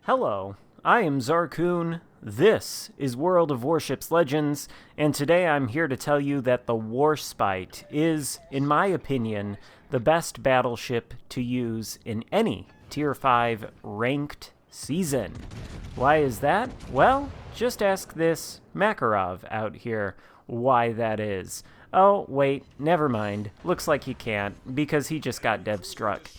Hello, I am Xarkun. This is World of Warships Legends, and today I'm here to tell you that the Warspite is, in my opinion, the best battleship to use in any Tier 5 ranked season. Why is that? Well, just ask this Makarov out here why that is. Oh, wait, never mind. Looks like he can't, because he just got dev struck.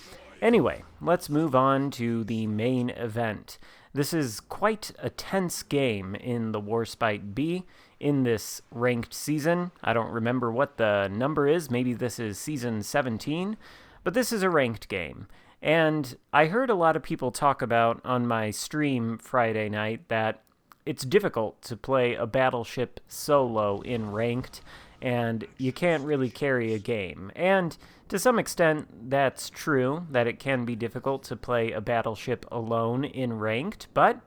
Anyway, let's move on to the main event. This is quite a tense game in the Warspite B in this ranked season. I don't remember what the number is. Maybe this is season 17, but this is a ranked game. And I heard a lot of people talk about on my stream Friday night that it's difficult to play a battleship solo in ranked, and you can't really carry a game. And to some extent, that's true, that it can be difficult to play a battleship alone in ranked, but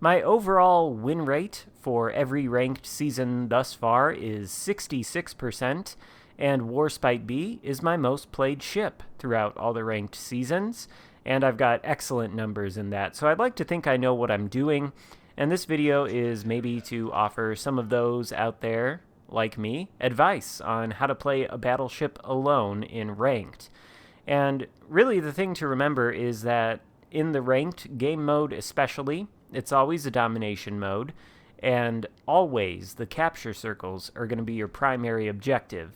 my overall win rate for every ranked season thus far is 66%, and Warspite B is my most played ship throughout all the ranked seasons, and I've got excellent numbers in that, so I'd like to think I know what I'm doing, and this video is maybe to offer some of those out there like me, advice on how to play a battleship alone in ranked. And really the thing to remember is that in the ranked game mode especially, it's always a domination mode, and always the capture circles are going to be your primary objective.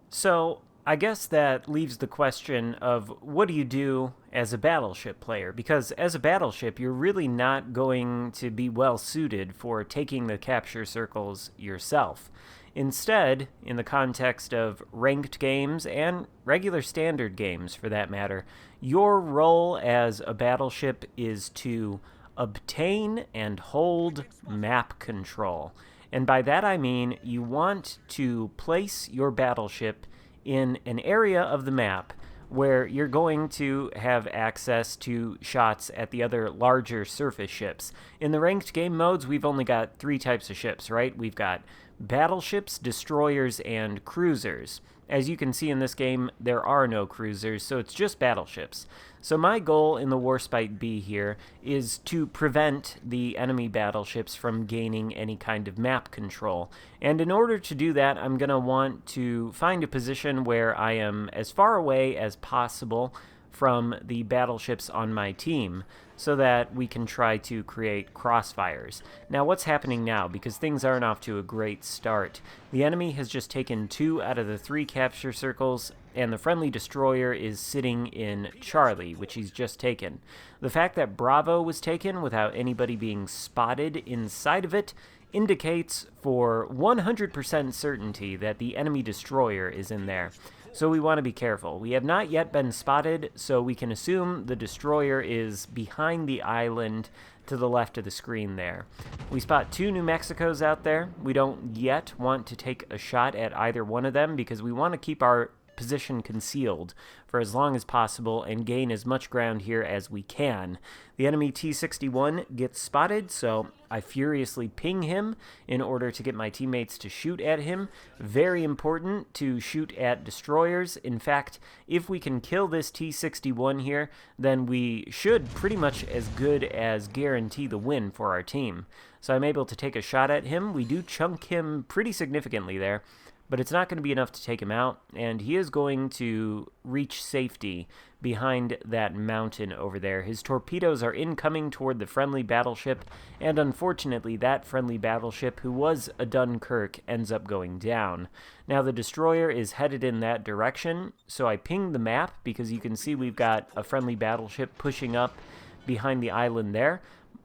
So I guess that leaves the question of what do you do as a battleship player? Because as a battleship, you're really not going to be well suited for taking the capture circles yourself. Instead, in the context of ranked games and regular standard games for that matter, your role as a battleship is to obtain and hold map control. And by that I mean you want to place your battleship in an area of the map where you're going to have access to shots at the other larger surface ships. In the ranked game modes, we've only got three types of ships, right? We've got battleships, destroyers, and cruisers. As you can see in this game, there are no cruisers, so it's just battleships. So my goal in the Warspite B here is to prevent the enemy battleships from gaining any kind of map control. And in order to do that, I'm going to want to find a position where I am as far away as possible from the battleships on my team so that we can try to create crossfires. Now what's happening now, because things aren't off to a great start, the enemy has just taken 2 out of the 3 capture circles, and the friendly destroyer is sitting in Charlie, which he's just taken. The fact that Bravo was taken without anybody being spotted inside of it indicates for 100% certainty that the enemy destroyer is in there. So we want to be careful. We have not yet been spotted, so we can assume the destroyer is behind the island to the left of the screen there. We spot 2 New Mexicos out there. We don't yet want to take a shot at either one of them because we want to keep our position concealed for as long as possible and gain as much ground here as we can. The enemy T-61 gets spotted, so I furiously ping him in order to get my teammates to shoot at him. Very important to shoot at destroyers. In fact, if we can kill this T-61 here, then we should pretty much as good as guarantee the win for our team. So I'm able to take a shot at him. We do chunk him pretty significantly there, but it's not going to be enough to take him out, and he is going to reach safety behind that mountain over there. His torpedoes are incoming toward the friendly battleship, and unfortunately that friendly battleship, who was a Dunkirk, ends up going down. Now the destroyer is headed in that direction, so I pinged the map because you can see we've got a friendly battleship pushing up behind the island there.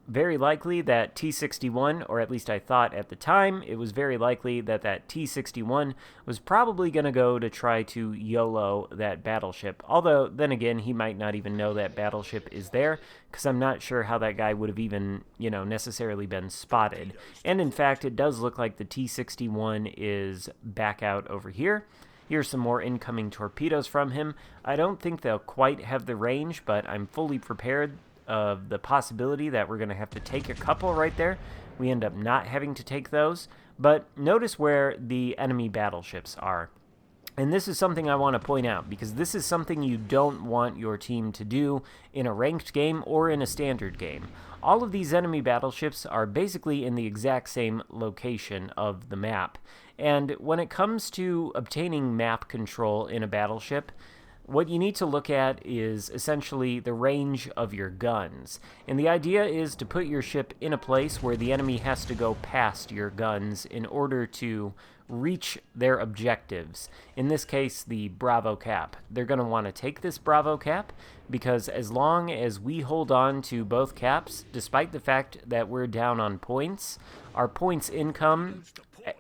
Very likely that T-61, or at least I thought at the time, it was very likely that that T-61 was probably going to go to try to YOLO that battleship. Although, then again, he might not even know that battleship is there, because I'm not sure how that guy would have even, necessarily been spotted. And in fact, it does look like the T-61 is back out over here. Here's some more incoming torpedoes from him. I don't think they'll quite have the range, but I'm fully prepared of the possibility that we're going to have to take a couple right there. We end up not having to take those, but notice where the enemy battleships are. And this is something I want to point out, because this is something you don't want your team to do in a ranked game or in a standard game. all of these enemy battleships are basically in the exact same location of the map. And when it comes to obtaining map control in a battleship, what you need to look at is essentially the range of your guns. And the idea is to put your ship in a place where the enemy has to go past your guns in order to reach their objectives. In this case, the Bravo Cap. They're going to want to take this Bravo Cap because as long as we hold on to both caps, despite the fact that we're down on points, our points income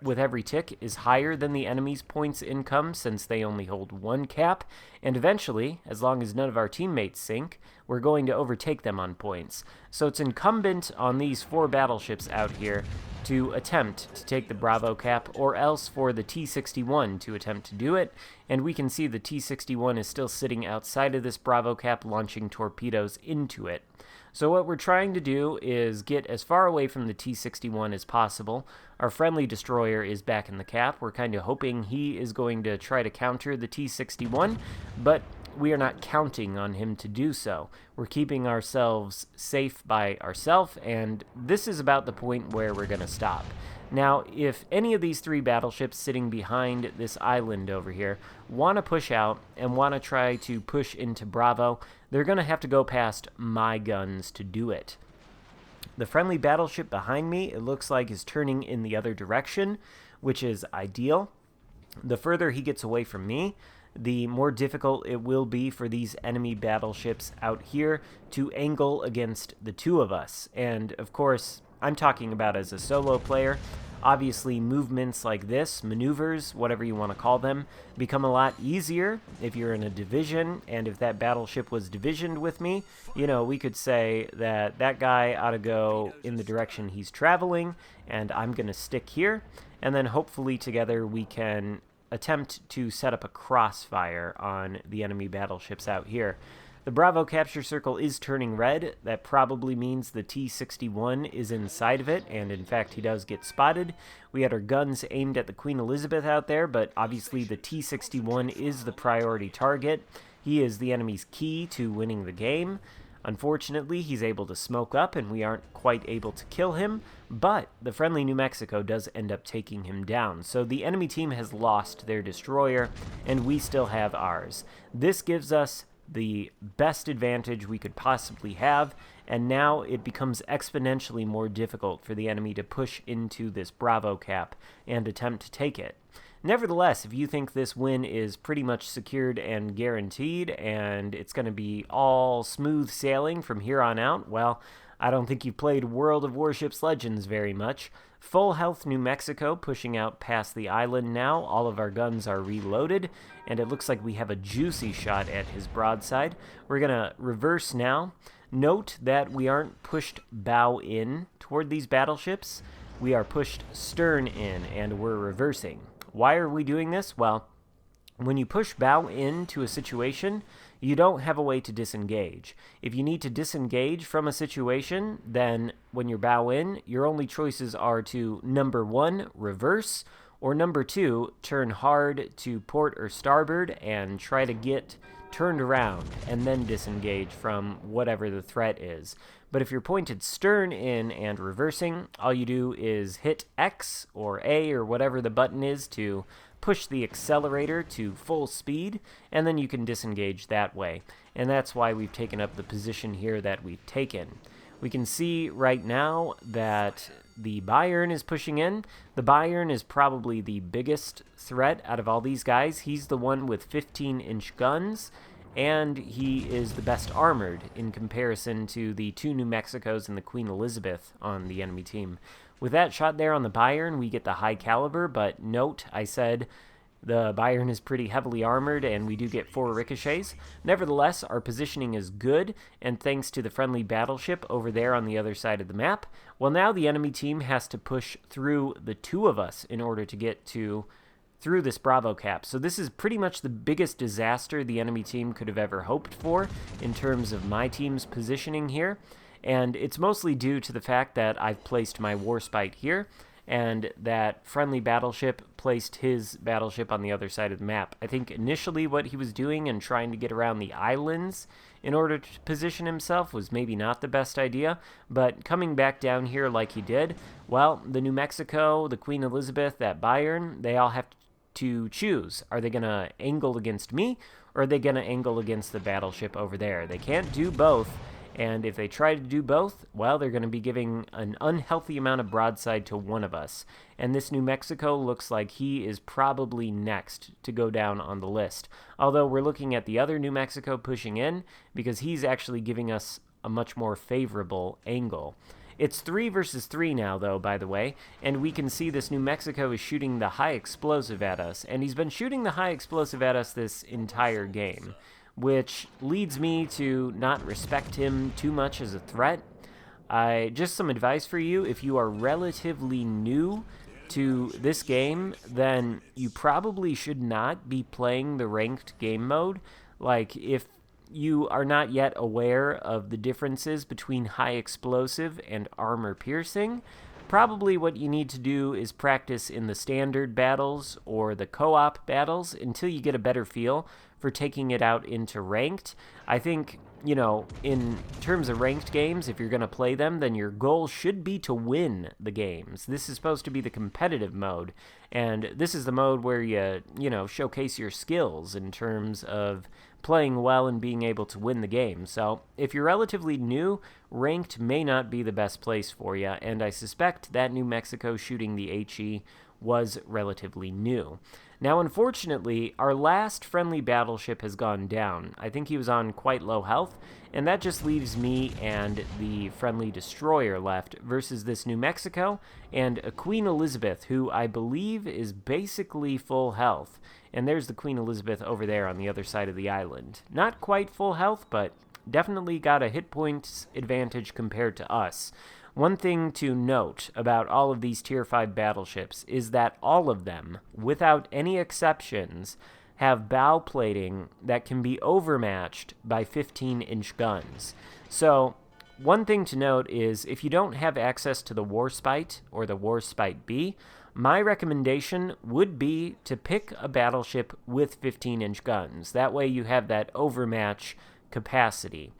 with every tick is higher than the enemy's points income since they only hold one cap, and eventually, as long as none of our teammates sink, we're going to overtake them on points. So it's incumbent on these 4 battleships out here to attempt to take the Bravo Cap, or else for the T-61 to attempt to do it, and we can see the T-61 is still sitting outside of this Bravo Cap launching torpedoes into it. So what we're trying to do is get as far away from the T-61 as possible. Our friendly destroyer is back in the cap. We're kind of hoping he is going to try to counter the T-61, but we are not counting on him to do so. We're keeping ourselves safe by ourselves, and this is about the point where we're going to stop. Now, if any of these 3 battleships sitting behind this island over here want to push out and want to try to push into Bravo, they're going to have to go past my guns to do it. The friendly battleship behind me, it looks like, is turning in the other direction, which is ideal. The further he gets away from me, the more difficult it will be for these enemy battleships out here to angle against the 2 of us. And, of course, I'm talking about as a solo player. Obviously, movements like this, maneuvers, whatever you want to call them, become a lot easier if you're in a division, and if that battleship was divisioned with me, you know, we could say that that guy ought to go in the direction he's traveling, and I'm going to stick here, and then hopefully together we can attempt to set up a crossfire on the enemy battleships out here. The Bravo capture circle is turning red. That probably means the T-61 is inside of it, and in fact he does get spotted. We had our guns aimed at the Queen Elizabeth out there, but obviously the T-61 is the priority target. He is the enemy's key to winning the game. Unfortunately, he's able to smoke up, and we aren't quite able to kill him, but the friendly New Mexico does end up taking him down. So the enemy team has lost their destroyer, and we still have ours. This gives us the best advantage we could possibly have, and now it becomes exponentially more difficult for the enemy to push into this Bravo cap and attempt to take it. Nevertheless, if you think this win is pretty much secured and guaranteed, and it's going to be all smooth sailing from here on out, well, I don't think you've played World of Warships Legends very much. Full health New Mexico pushing out past the island now. All of our guns are reloaded, and it looks like we have a juicy shot at his broadside. We're going to reverse now. Note that we aren't pushed bow in toward these battleships. We are pushed stern in, and we're reversing. Why are we doing this? Well, when you push bow into a situation, you don't have a way to disengage. If you need to disengage from a situation, then when you're bow in, your only choices are to, number 1, reverse, or number 2, turn hard to port or starboard and try to get turned around and then disengage from whatever the threat is. But if you're pointed stern in and reversing, all you do is hit X or A or whatever the button is to push the accelerator to full speed, and then you can disengage that way. And that's why we've taken up the position here that we've taken. We can see right now that the Bayern is pushing in. The Bayern is probably the biggest threat out of all these guys. He's the one with 15-inch guns, and he is the best armored in comparison to the 2 New Mexicos and the Queen Elizabeth on the enemy team. With that shot there on the Bayern, we get the high caliber, but note, I said the Bayern is pretty heavily armored, and we do get 4 ricochets. Nevertheless, our positioning is good, and thanks to the friendly battleship over there on the other side of the map, well, now the enemy team has to push through the 2 of us in order to get through this Bravo cap. So this is pretty much the biggest disaster the enemy team could have ever hoped for in terms of my team's positioning here. And it's mostly due to the fact that I've placed my Warspite here, and that friendly battleship placed his battleship on the other side of the map. I think initially what he was doing and trying to get around the islands in order to position himself was maybe not the best idea, but coming back down here like he did, well, the New Mexico, the Queen Elizabeth, that Bayern, they all have to choose. Are they going to angle against me, or are they going to angle against the battleship over there? They can't do both, and if they try to do both, well, they're going to be giving an unhealthy amount of broadside to one of us. And this New Mexico looks like he is probably next to go down on the list. Although we're looking at the other New Mexico pushing in, because he's actually giving us a much more favorable angle. It's 3 versus 3 now, though, by the way, and we can see this New Mexico is shooting the high explosive at us, and he's been shooting the high explosive at us this entire game, which leads me to not respect him too much as a threat. Just some advice for you: if you are relatively new to this game, then you probably should not be playing the ranked game mode. Like, if you are not yet aware of the differences between high explosive and armor piercing, probably what you need to do is practice in the standard battles or the co-op battles until you get a better feel for taking it out into ranked. I think, you know, in terms of ranked games, if you're going to play them, then your goal should be to win the games. This is supposed to be the competitive mode, and this is the mode where you know, showcase your skills in terms of playing well and being able to win the game. So if you're relatively new, ranked may not be the best place for you, and I suspect that New Mexico shooting the HE was relatively new. Now, unfortunately, our last friendly battleship has gone down. I think he was on quite low health, and that just leaves me and the friendly destroyer left versus this New Mexico and a Queen Elizabeth, who I believe is basically full health. And there's the Queen Elizabeth over there on the other side of the island. Not quite full health, but definitely got a hit points advantage compared to us. One thing to note about all of these Tier 5 battleships is that all of them, without any exceptions, have bow plating that can be overmatched by 15-inch guns. So, one thing to note is if you don't have access to the Warspite or the Warspite B, my recommendation would be to pick a battleship with 15-inch guns. That way you have that overmatch capacity.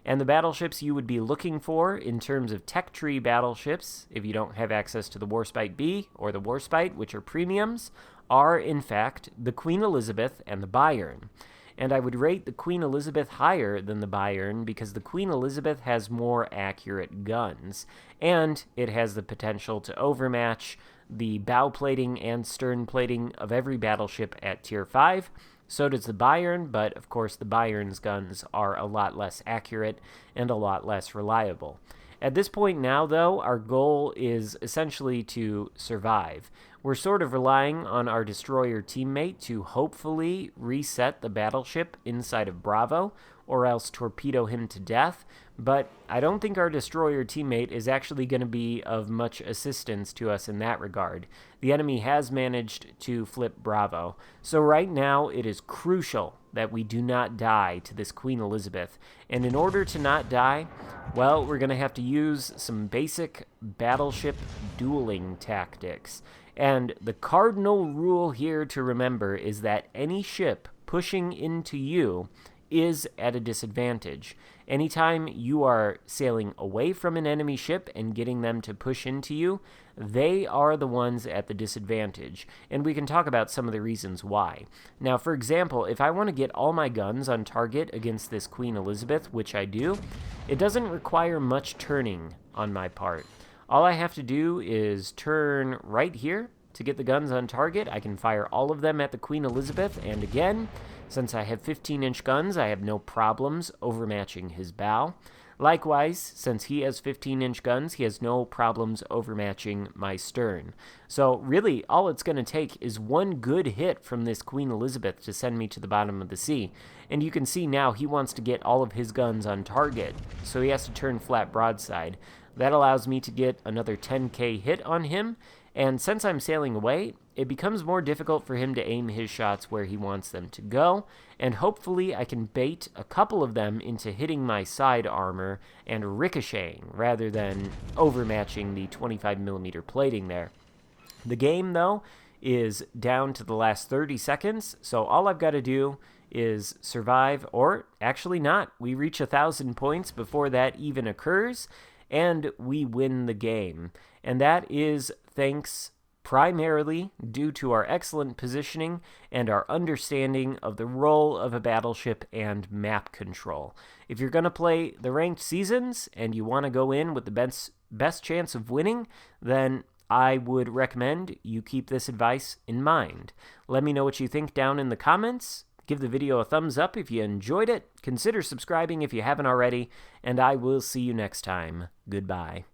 And the battleships you would be looking for in terms of tech tree battleships, if you don't have access to the Warspite B or the Warspite, which are premiums, are in fact the Queen Elizabeth and the Bayern. And I would rate the Queen Elizabeth higher than the Bayern because the Queen Elizabeth has more accurate guns, and it has the potential to overmatch the bow plating and stern plating of every battleship at Tier 5. So does the Bayern, but of course the Bayern's guns are a lot less accurate and a lot less reliable. At this point now, though, our goal is essentially to survive. We're sort of relying on our destroyer teammate to hopefully reset the battleship inside of Bravo, or else torpedo him to death, but I don't think our destroyer teammate is actually going to be of much assistance to us in that regard. The enemy has managed to flip Bravo, so right now it is crucial that we do not die to this Queen Elizabeth, and in order to not die, well, we're going to have to use some basic battleship dueling tactics. And the cardinal rule here to remember is that any ship pushing into you is at a disadvantage. Anytime you are sailing away from an enemy ship and getting them to push into you, they are the ones at the disadvantage. And we can talk about some of the reasons why. Now, for example, if I want to get all my guns on target against this Queen Elizabeth, which I do, it doesn't require much turning on my part. All I have to do is turn right here to get the guns on target. I can fire all of them at the Queen Elizabeth, and again, since I have 15-inch guns, I have no problems overmatching his bow. Likewise, since he has 15-inch guns, he has no problems overmatching my stern. So really, all it's going to take is one good hit from this Queen Elizabeth to send me to the bottom of the sea. And you can see now he wants to get all of his guns on target, so he has to turn flat broadside. That allows me to get another 10k hit on him, and since I'm sailing away, it becomes more difficult for him to aim his shots where he wants them to go, and hopefully I can bait a couple of them into hitting my side armor and ricocheting rather than overmatching the 25mm plating there. The game, though, is down to the last 30 seconds, so all I've got to do is survive, or actually not. We reach 1,000 points before that even occurs, and we win the game. And that is thanks primarily due to our excellent positioning and our understanding of the role of a battleship and map control. If you're going to play the ranked seasons and you want to go in with the best chance of winning, then I would recommend you keep this advice in mind. Let me know what you think down in the comments. Give the video a thumbs up if you enjoyed it. Consider subscribing if you haven't already, and I will see you next time. Goodbye.